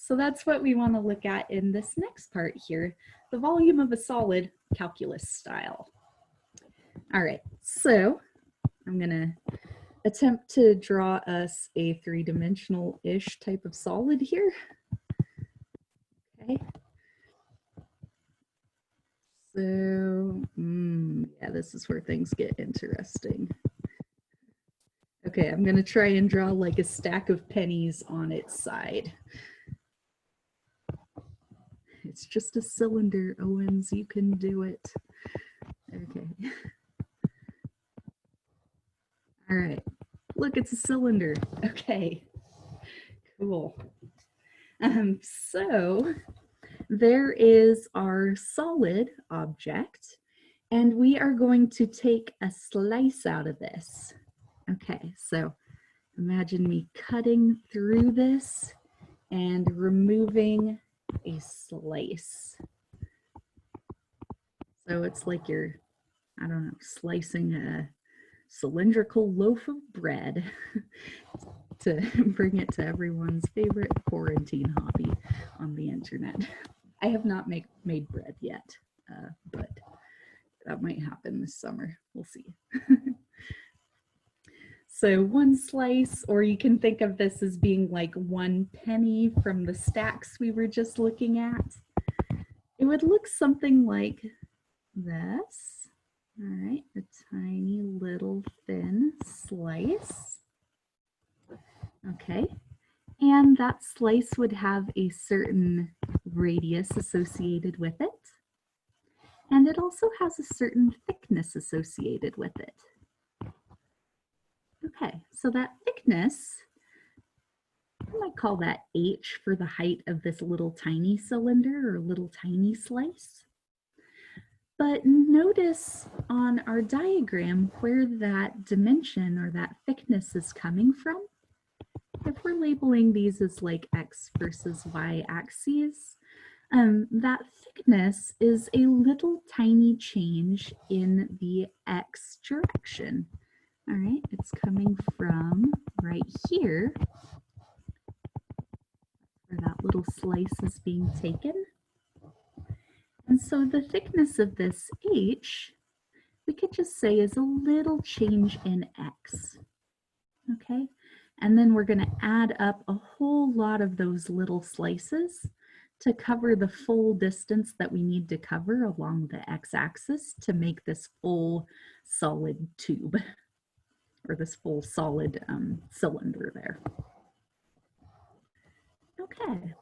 so that's what we want to look at in this next part here, the volume of a solid calculus style. All right, so I'm gonna attempt to draw us a three-dimensional-ish type of solid here. Okay. So, yeah, this is where things get interesting. Okay, I'm gonna try and draw like a stack of pennies on its side. It's just a cylinder, Owens, you can do it. Okay. All right, look, it's a cylinder. Okay, cool. So there is our solid object, and we are going to take a slice out of this. Okay, so imagine me cutting through this and removing a slice. So it's like you're, I don't know, slicing a cylindrical loaf of bread to bring it to everyone's favorite quarantine hobby on the internet. I have not made bread yet, but that might happen this summer. We'll see. So one slice, or you can think of this as being like 1 penny from the stacks we were just looking at. It would look something like this. All right, a tiny little thin slice. Okay, and that slice would have a certain radius associated with it. And it also has a certain thickness associated with it. Okay, so that thickness, I might call that H for the height of this little tiny cylinder or little tiny slice. But notice on our diagram where that dimension or that thickness is coming from. If we're labeling these as like X versus Y axes, that thickness is a little tiny change in the X direction. All right, it's coming from right here, where that little slice is being taken. And so the thickness of this H, we could just say is a little change in X, okay? And then we're gonna add up a whole lot of those little slices to cover the full distance that we need to cover along the X-axis to make this full solid tube, or this full solid cylinder there. Okay,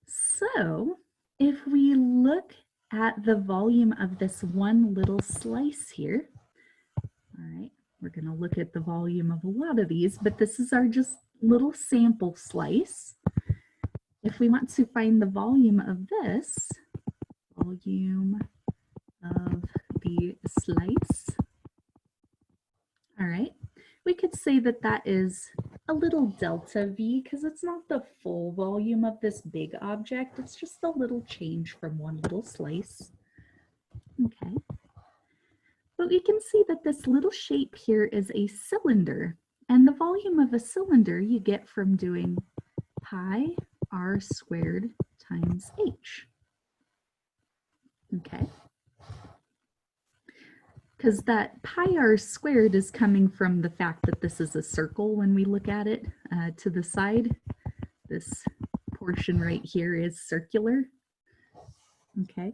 so if we look at the volume of this one little slice here, all right, we're going to look at the volume of a lot of these, but this is our just little sample slice. If we want to find the volume of this, volume of the slice, all right, we could say that that is a little delta V because it's not the full volume of this big object. It's just a little change from one little slice. Okay. But we can see that this little shape here is a cylinder, and the volume of a cylinder you get from doing pi r squared times h. Okay. Because that pi r squared is coming from the fact that this is a circle when we look at it to the side. This portion right here is circular. Okay,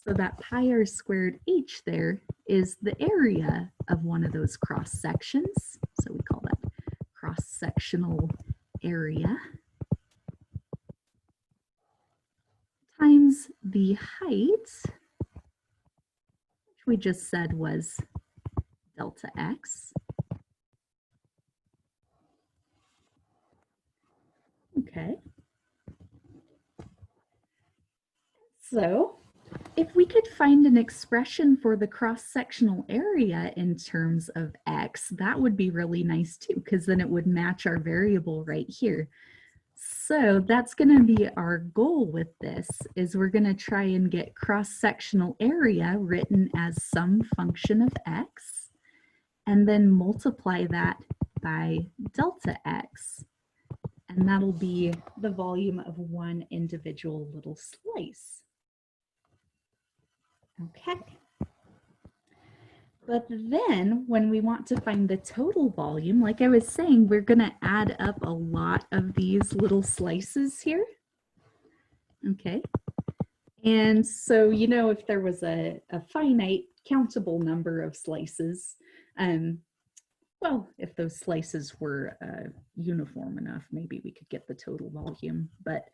so that pi r squared h there is the area of one of those cross sections. So we call that cross-sectional area times the height, we just said was delta x. Okay. So if we could find an expression for the cross-sectional area in terms of x, that would be really nice too, because then it would match our variable right here. So that's going to be our goal with this, is we're going to try and get cross-sectional area written as some function of x, and then multiply that by delta x, And that'll be the volume of one individual little slice. Okay. But then when we want to find the total volume, like I was saying, we're going to add up a lot of these little slices here. Okay. And so, you know, if there was a finite countable number of slices, well, if those slices were uniform enough, maybe we could get the total volume. But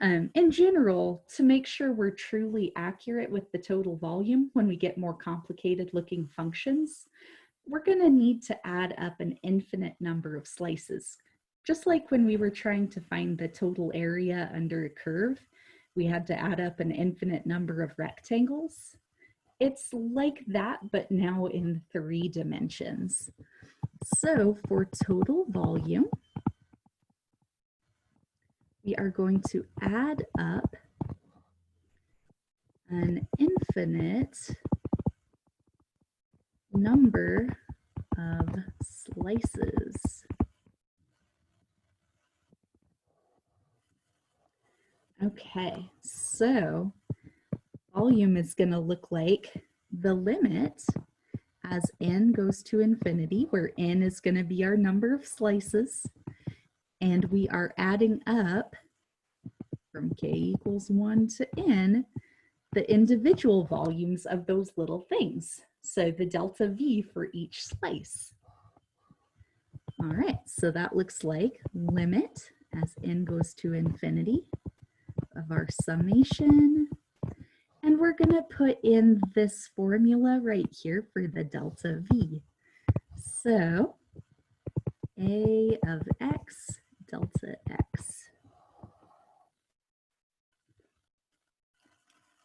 in general, to make sure we're truly accurate with the total volume, when we get more complicated looking functions, we're going to need to add up an infinite number of slices. Just like when we were trying to find the total area under a curve, we had to add up an infinite number of rectangles. It's like that, but now in 3 dimensions. So for total volume, we are going to add up an infinite number of slices. Okay, so volume is going to look like the limit as n goes to infinity, where n is going to be our number of slices, and we are adding up from k equals 1 to n the individual volumes of those little things. So the delta V for each slice. All right, so that looks like limit as n goes to infinity of our summation. And we're going to put in this formula right here for the delta V. So A of x, delta x.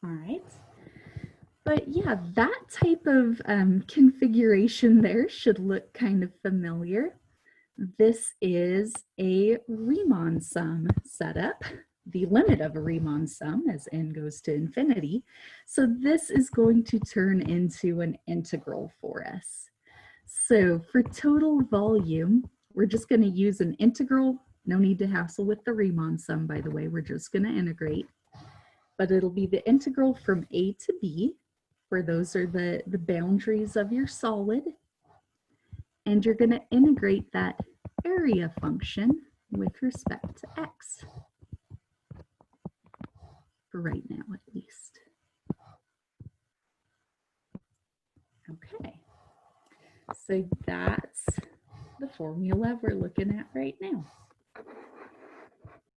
All right. But yeah, that type of configuration there should look kind of familiar. This is a Riemann sum setup, the limit of a Riemann sum as n goes to infinity. So this is going to turn into an integral for us. So for total volume, we're just going to use an integral. No need to hassle with the Riemann sum, by the way. We're just going to integrate. But it'll be the integral from a to b, where those are the boundaries of your solid. And you're going to integrate that area function with respect to x, for right now at least. Okay, so that's the formula we're looking at right now.